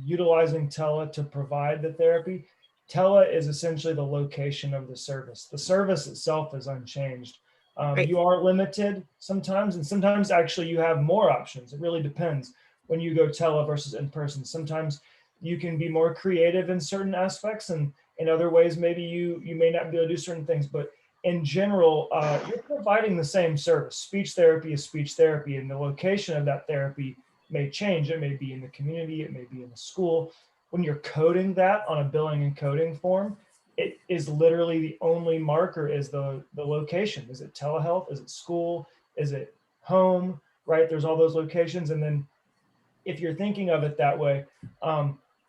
D: utilizing tele to provide the therapy, tele is essentially the location of the service. The service itself is unchanged.
C: Right.
D: You are limited sometimes, and sometimes actually you have more options. It really depends when you go tele versus in person. Sometimes you can be more creative in certain aspects, and in other ways, maybe you may not be able to do certain things, but in general, you're providing the same service. Speech therapy is speech therapy, and the location of that therapy may change. It may be in the community, it may be in the school. When you're coding that on a billing and coding form, it is literally the only marker is the location. Is it telehealth? Is it school? Is it home? Right? There's all those locations. And then if you're thinking of it that way,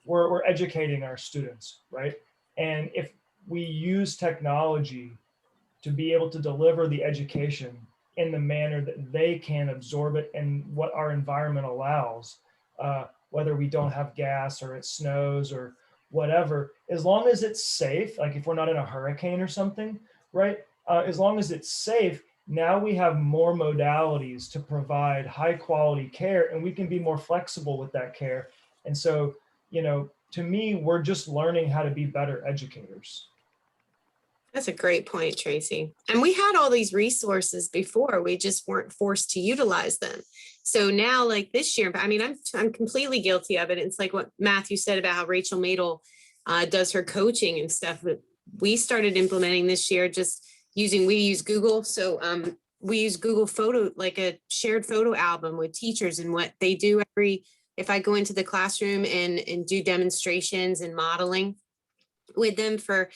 D: we're educating our students, right? And if we use technology to be able to deliver the education in the manner that they can absorb it and what our environment allows, whether we don't have gas or it snows or whatever, as long as it's safe, like if we're not in a hurricane or something, right? As long as it's safe, now we have more modalities to provide high quality care, and we can be more flexible with that care. And so, to me, we're just learning how to be better educators.
C: that's a great point, Tracy. And we had all these resources before, we just weren't forced to utilize them. So now, like this year, I mean, I'm completely guilty of it. It's like what Matthew said about how Rachel Madel does her coaching and stuff. But we started implementing this year just we use Google. So we use Google Photo, like a shared photo album with teachers, and what they do if I go into the classroom and do demonstrations and modeling with them for,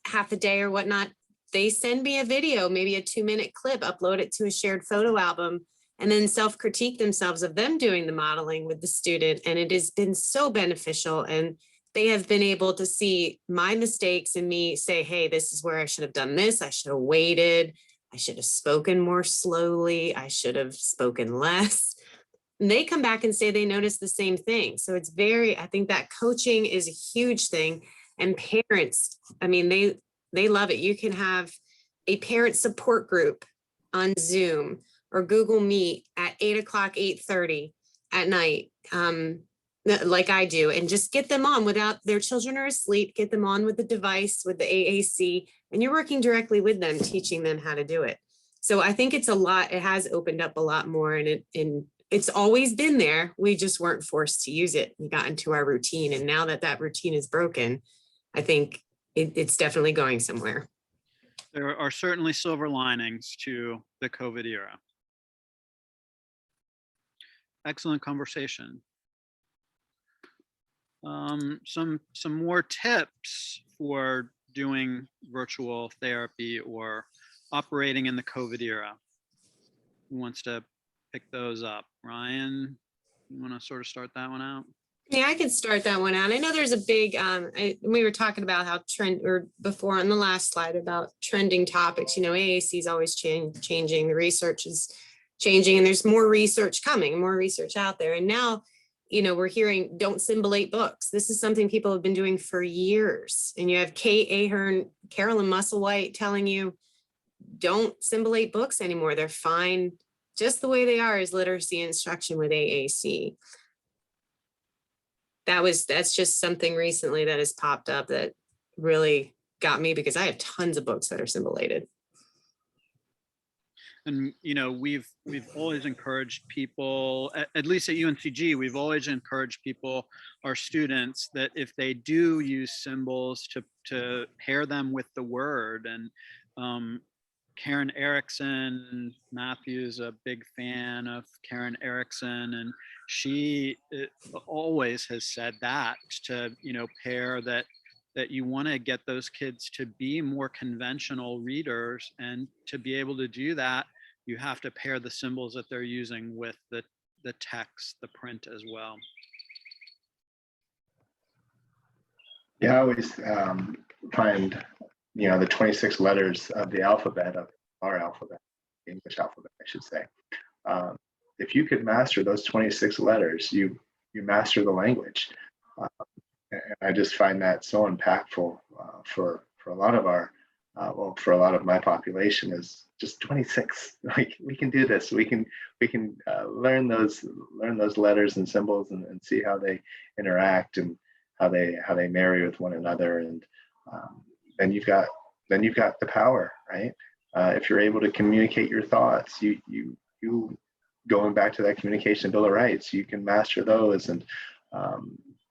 C: half a day or whatnot, they send me a video, maybe a 2-minute clip, upload it to a shared photo album, and then self-critique themselves of them doing the modeling with the student. And it has been so beneficial. And they have been able to see my mistakes and me say, hey, this is where I should have done this. I should have waited. I should have spoken more slowly. I should have spoken less. And they come back and say they notice the same thing. So it's I think that coaching is a huge thing. And parents, I mean, they love it. You can have a parent support group on Zoom or Google Meet at 8 o'clock, 8:30 at night, like I do, and just get them on without their children are asleep, get them on with the device, with the AAC, and you're working directly with them, teaching them how to do it. So I think it's a lot, it has opened up a lot more, and it's always been there. We just weren't forced to use it. We got into our routine. And now that routine is broken, I think it's definitely going somewhere.
A: There are certainly silver linings to the COVID era. Excellent conversation. Some more tips for doing virtual therapy or operating in the COVID era. Who wants to pick those up? Ryan, you want to sort of start that one out?
C: Yeah, I could start that one out. I know there's a big, we were talking about how or before on the last slide about trending topics, AAC is always changing, the research is changing, and there's more research coming, more research out there. And now, we're hearing don't symbolate books. This is something people have been doing for years. And you have Kate Ahern, Carolyn Musselwhite telling you, don't symbolate books anymore. They're fine just the way they are as literacy instruction with AAC. That's just something recently that has popped up that really got me, because I have tons of books that are symbolated.
A: And we've always encouraged people, at least at UNCG, we've always encouraged people, our students, that if they do use symbols, to pair them with the word. And Karen Erickson, Matthew's a big fan of Karen Erickson, and she always has said that, to pair that you want to get those kids to be more conventional readers, and to be able to do that, you have to pair the symbols that they're using with the text, the print as well.
B: Yeah, I always find, the 26 letters of the alphabet, of our alphabet, the English alphabet, I should say. If you could master those 26 letters, you master the language. And I just find that so impactful for a lot of our, for a lot of my population, is just 26. Like, we can do this. We can learn those letters and symbols, and see how they interact, and how they marry with one another. And then you've got the power, right? If you're able to communicate your thoughts, you going back to that communication bill of rights, you can master those, and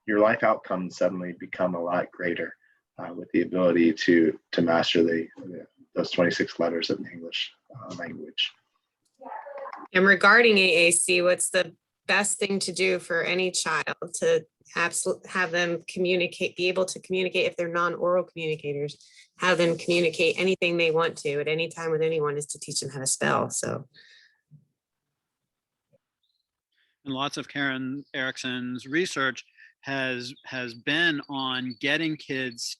B: your life outcomes suddenly become a lot greater with the ability to master those 26 letters of the English language.
C: And regarding AAC, what's the best thing to do for any child to have them be able to communicate, if they're non-oral communicators, have them communicate anything they want to at any time with anyone, is to teach them how to spell. So.
A: And lots of Karen Erickson's research has been on getting kids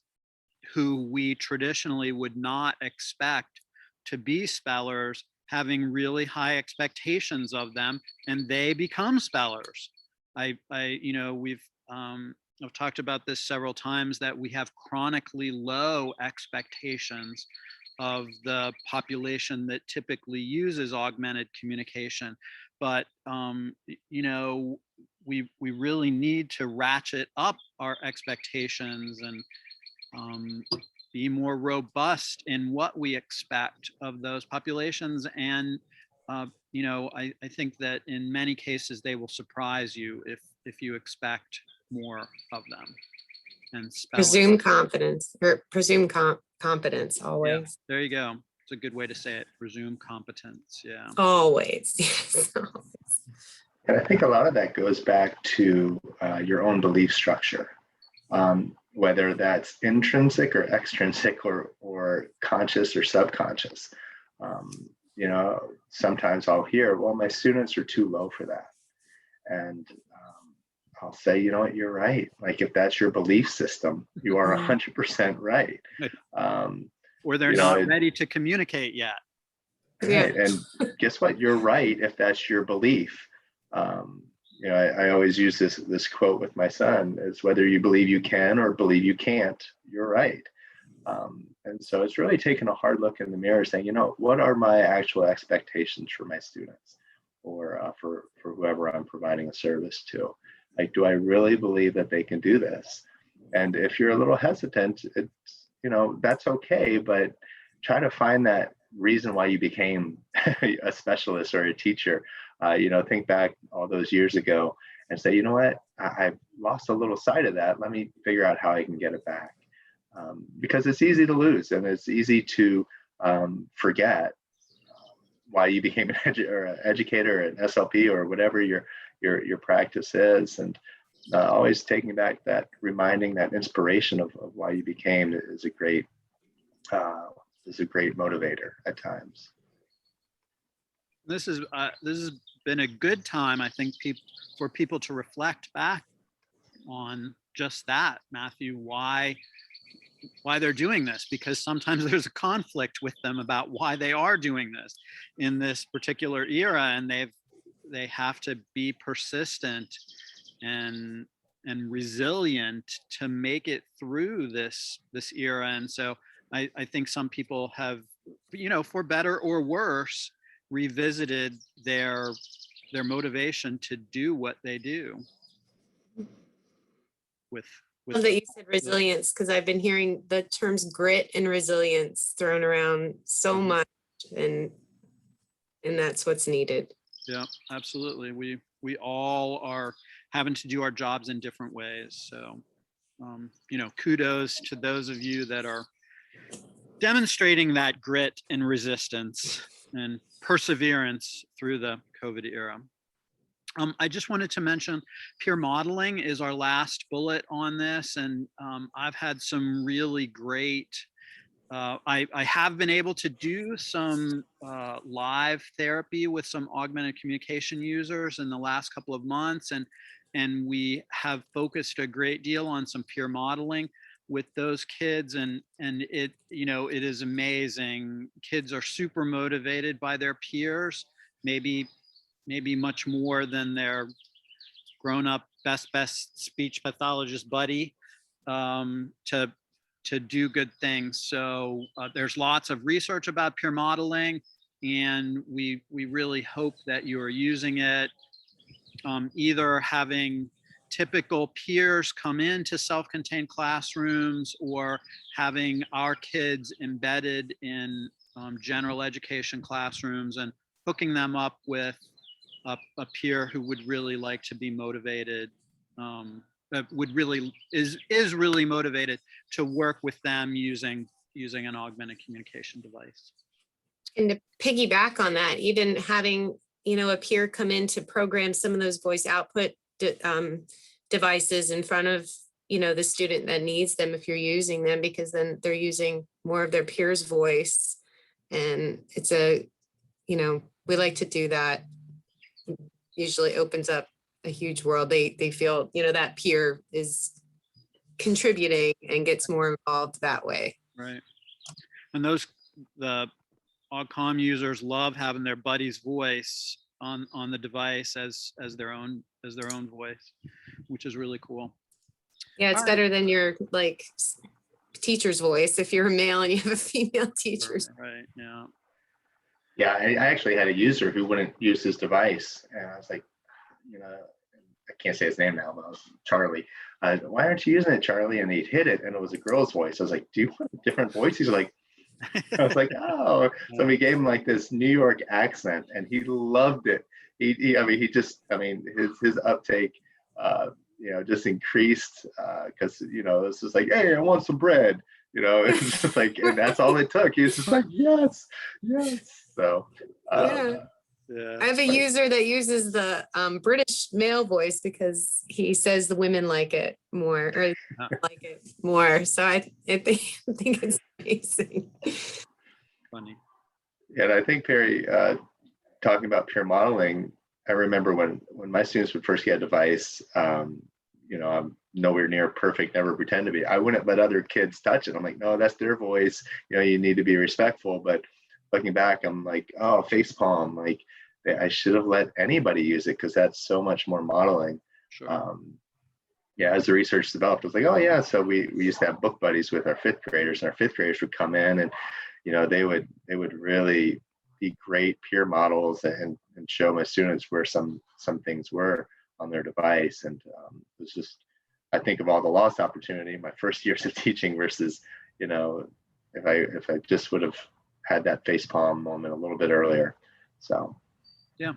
A: who we traditionally would not expect to be spellers, having really high expectations of them, and they become spellers. I've talked about this several times, that we have chronically low expectations of the population that typically uses augmented communication. But we really need to ratchet up our expectations, and be more robust in what we expect of those populations. And I think that in many cases they will surprise you if you expect more of them. And
C: presume confidence, or presume competence always.
A: Yeah, there you go. It's a good way to say it. Presume competence. Yeah.
C: Always. Yes. Always.
B: And I think a lot of that goes back to your own belief structure, whether that's intrinsic or extrinsic, or conscious or subconscious. Sometimes I'll hear, well, my students are too low for that. And I'll say, you know what, you're right. Like, if that's your belief system, you are 100% right.
A: Or they're not ready to communicate yet.
B: Right. Yeah. And guess what? You're right if that's your belief. I always use this quote with my son, is whether you believe you can or believe you can't, you're right. And so it's really taking a hard look in the mirror, saying, what are my actual expectations for my students, or for whoever I'm providing a service to? Like, do I really believe that they can do this? And if you're a little hesitant, it's, that's okay, but try to find that reason why you became a specialist or a teacher. Think back all those years ago and say, you know what, I've lost a little sight of that. Let me figure out how I can get it back. Because it's easy to lose, and it's easy to forget why you became an educator, an SLP, or whatever your practice is. And always taking back that, reminding that inspiration of why you became is a great motivator at times.
A: This has been a good time, I think, for people to reflect back on just that, Matthew, why they're doing this, because sometimes there's a conflict with them about why they are doing this in this particular era, and they have to be persistent and resilient to make it through this era. And so I think some people have, for better or worse, revisited their motivation to do what they do with
C: love that you said resilience, because I've been hearing the terms grit and resilience thrown around so much, and that's what's needed.
A: Yeah, absolutely. We all are having to do our jobs in different ways. So, kudos to those of you that are demonstrating that grit and resistance and perseverance through the COVID era. I just wanted to mention peer modeling is our last bullet on this. And I've had some really great, I have been able to do some live therapy with some augmented communication users in the last couple of months. And we have focused a great deal on some peer modeling with those kids. And it, it is amazing. Kids are super motivated by their peers, maybe much more than their grown-up best speech pathologist buddy, to do good things. So there's lots of research about peer modeling, and we really hope that you are using it, either having typical peers come into self-contained classrooms, or having our kids embedded in general education classrooms and hooking them up with a peer who would really like to be motivated, is really motivated to work with them using an augmented communication device.
C: And to piggyback on that, even having, a peer come in to program some of those voice output devices in front of, the student that needs them, if you're using them, because then they're using more of their peer's voice. And it's we like to do that. Usually opens up a huge world. They feel, that peer is contributing and gets more involved that way.
A: Right. And the AugComm users love having their buddy's voice on the device as their own voice, which is really cool.
C: Yeah, it's better than your teacher's voice if you're a male and you have a female teacher.
A: Right. Yeah.
B: Yeah, I actually had a user who wouldn't use his device, and I was like, I can't say his name now, but it was Charlie. Why aren't you using it, Charlie? And he'd hit it, and it was a girl's voice. I was like, do you want a different voice? He's like, I was like, oh. So we gave him this New York accent, and he loved it. His uptake, just increased because this was like, hey, I want some bread. It's just and that's all it took. He was just like, yes. So
C: yeah. I have a user that uses the British male voice because he says the women like it more, or like it more. So I think it's amazing.
A: Funny.
B: Yeah, and I think, Perry, talking about peer modeling, I remember when my students would first get a device, I'm nowhere near perfect, never pretend to be. I wouldn't let other kids touch it. I'm like, no, that's their voice. You need to be respectful. But looking back, I'm like, oh, facepalm. I should have let anybody use it because that's so much more modeling.
A: Sure.
B: As the research developed, I was like, oh yeah. So we used to have book buddies with our fifth graders, and our fifth graders would come in, and they would really be great peer models and show my students where some things were on their device. And it was just, I think of all the lost opportunity my first years of teaching versus, if I just would have had that facepalm moment a little bit earlier. So.
A: Yeah.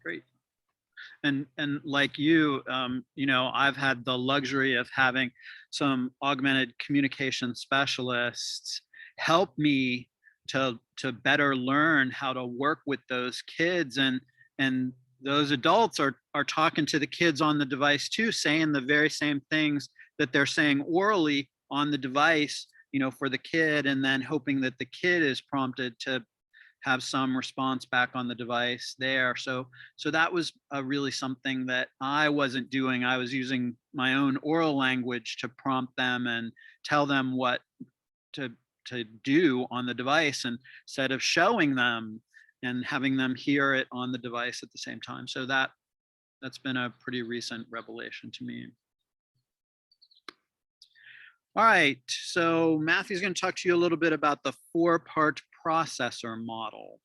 A: Great. And like you, I've had the luxury of having some augmented communication specialists help me to better learn how to work with those kids, and those adults are talking to the kids on the device too, saying the very same things that they're saying orally on the device, for the kid, and then hoping that the kid is prompted to have some response back on the device there. So that was really something that I wasn't doing. I was using my own oral language to prompt them and tell them what to do on the device, and instead of showing them and having them hear it on the device at the same time. So that's been a pretty recent revelation to me. All right, so Matthew's going to talk to you a little bit about the 4-part processor model.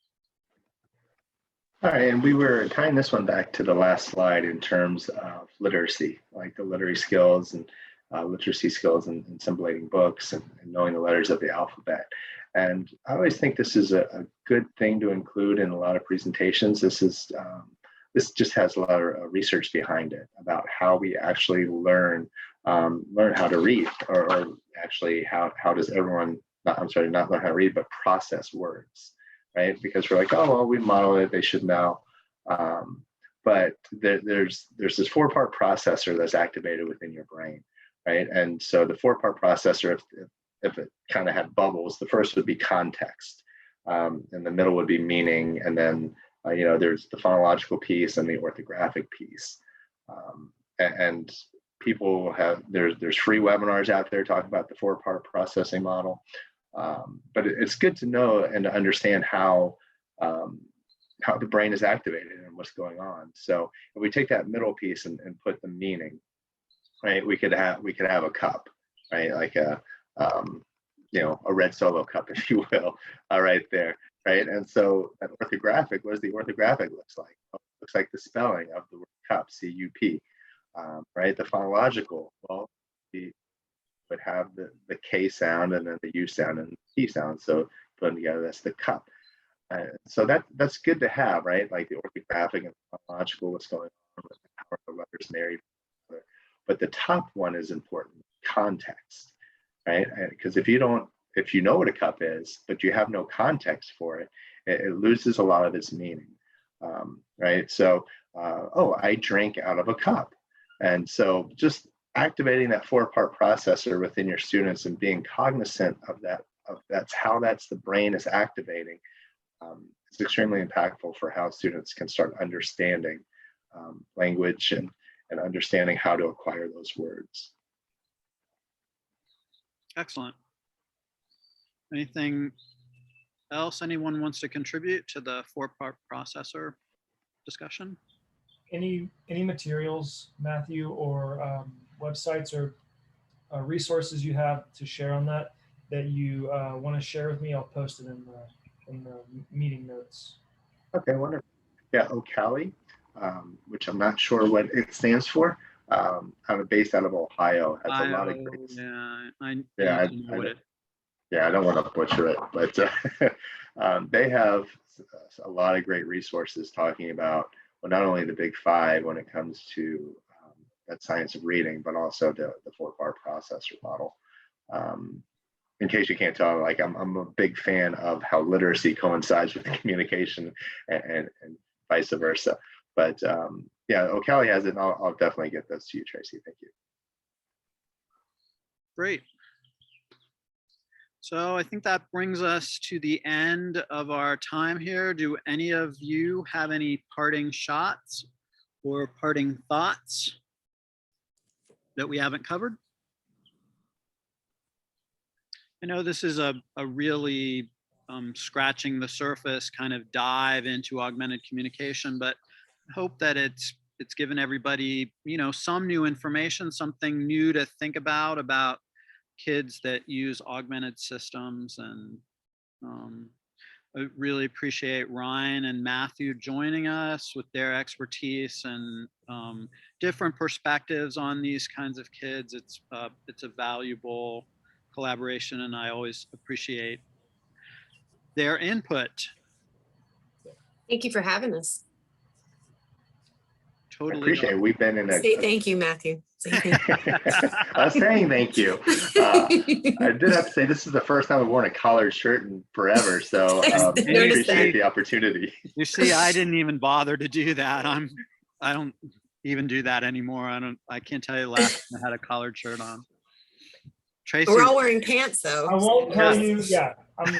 B: All right, and we were tying this one back to the last slide in terms of literacy, like the literacy skills and assimilating books and knowing the letters of the alphabet. And I always think this is a good thing to include in a lot of presentations. This just has a lot of research behind it about how we actually learn how to read, or actually how does everyone, not learn how to read, but process words, right? Because we're like, oh, well, we model it, they should know. But there's this 4-part processor that's activated within your brain, right? And so the 4-part processor, if it kind of had bubbles, the first would be context, and the middle would be meaning, and then there's the phonological piece and the orthographic piece. And people have, there's free webinars out there talking about the 4-part processing model. But it's good to know and to understand how the brain is activated and what's going on. So if we take that middle piece and put the meaning, right, we could have a cup, right, like a red Solo cup, if you will, right there, right? And so that orthographic, what does the orthographic looks like? Well, it looks like the spelling of the word cup, C-U-P, right? The phonological, well, we would have the K sound and then the U sound and the P sound. So put them together, that's the cup. So that's good to have, right? Like the orthographic and phonological, what's going on with how the letters marry. But the top one is important, context, right? Because if you know what a cup is, but you have no context for it, it loses a lot of its meaning, right? So, I drank out of a cup. And so just activating that 4-part processor within your students and being cognizant of that's the brain is activating. It's extremely impactful for how students can start understanding language and understanding how to acquire those words.
A: Excellent. Anything else anyone wants to contribute to the 4-part processor discussion?
D: Any materials, Matthew, or websites or resources you have to share on that you want to share with me? I'll post it in the meeting notes.
B: Okay, wonderful. Yeah, Ocali, which I'm not sure what it stands for. I'm based out of Ohio. Has a lot of great. I don't want to butcher it, but they have a lot of great resources talking about, well, not only the big 5 when it comes to that science of reading, but also the 4-part processor model. In case you can't tell, like I'm a big fan of how literacy coincides with communication and vice versa. But Ocali has it, and I'll definitely get those to you, Tracy. Thank you.
A: Great. So I think that brings us to the end of our time here. Do any of you have any parting shots or parting thoughts that we haven't covered? I know this is a really scratching the surface kind of dive into augmented communication, but I hope that it's given everybody, some new information, something new to think about kids that use augmented systems. And I really appreciate Ryan and Matthew joining us with their expertise and different perspectives on these kinds of kids. It's a valuable collaboration, and I always appreciate their input.
C: Thank you for having us.
A: Totally.
B: I appreciate it. We've been in a.
C: Say thank you, Matthew. Say thank you.
B: I was saying thank you. I did have to say this is the first time I've worn a collared shirt in forever, so I appreciate the opportunity.
A: You see, I didn't even bother to do that. I don't even do that anymore. I can't tell you the last time I had a collared shirt on. Tracy,
C: we're all wearing pants though.
D: I won't tell you. Yeah, I'm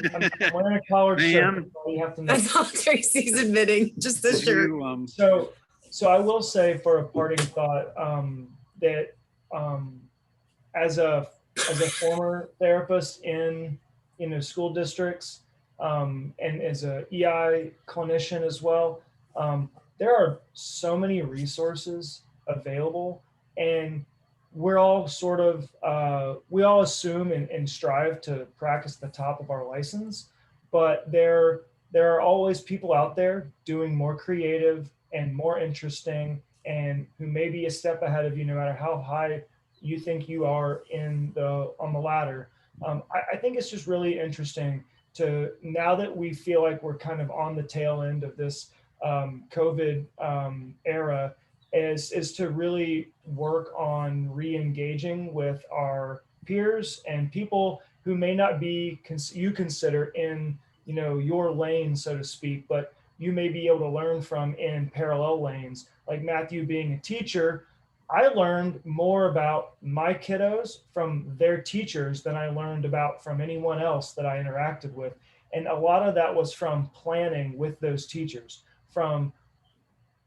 D: wearing a collared shirt.
A: Ma'am.
D: So you have to know.
C: That's all Tracy's admitting, just the
A: Did
C: shirt.
A: you,
D: So I will say for a parting thought that as a former therapist in school districts and as a EI clinician as well, there are so many resources available, and we're all sort of we all assume and strive to practice the top of our license, but there are always people out there doing more creative and more interesting, and who may be a step ahead of you, no matter how high you think you are on the ladder. I think it's just really interesting to, now that we feel like we're kind of on the tail end of this COVID era, is to really work on re-engaging with our peers and people who may not be you consider in your lane, so to speak, but you may be able to learn from in parallel lanes. Like Matthew being a teacher, I learned more about my kiddos from their teachers than I learned about from anyone else that I interacted with. And a lot of that was from planning with those teachers, from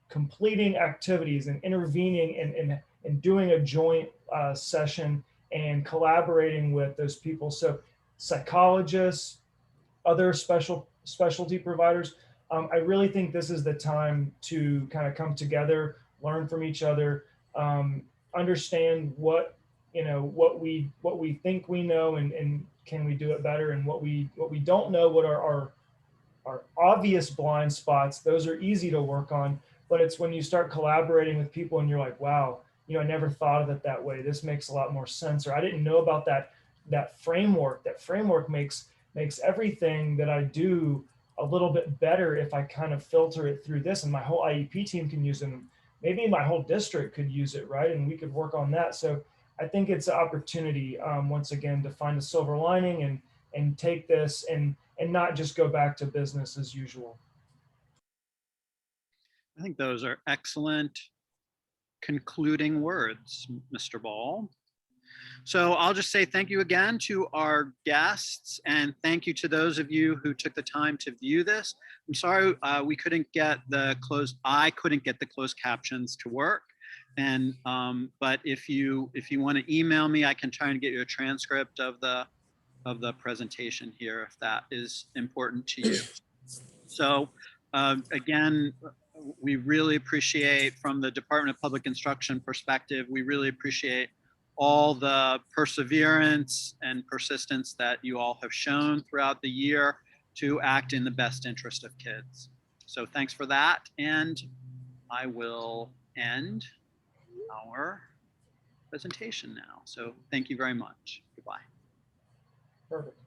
D: completing activities and intervening and doing a joint session and collaborating with those people. So psychologists, other specialty providers, I really think this is the time to kind of come together, learn from each other, understand what we think we know, and can we do it better, and what we don't know, what are our obvious blind spots. Those are easy to work on, but it's when you start collaborating with people and you're like, wow, I never thought of it that way. This makes a lot more sense, or I didn't know about that framework. That framework makes everything that I do a little bit better if I kind of filter it through this, and my whole IEP team can use it. And maybe my whole district could use it, right? And we could work on that. So I think it's an opportunity, once again, to find a silver lining and take this and not just go back to business as usual.
A: I think those are excellent concluding words, Mr. Ball. So I'll just say thank you again to our guests, and thank you to those of you who took the time to view this. I'm sorry we couldn't get I couldn't get the closed captions to work. And but if you want to email me, I can try and get you a transcript of the presentation here if that is important to you. So again, we really appreciate, from the Department of Public Instruction perspective, we really appreciate all the perseverance and persistence that you all have shown throughout the year to act in the best interest of kids. So thanks for that. And I will end our presentation now. So thank you very much. Goodbye.
D: Perfect.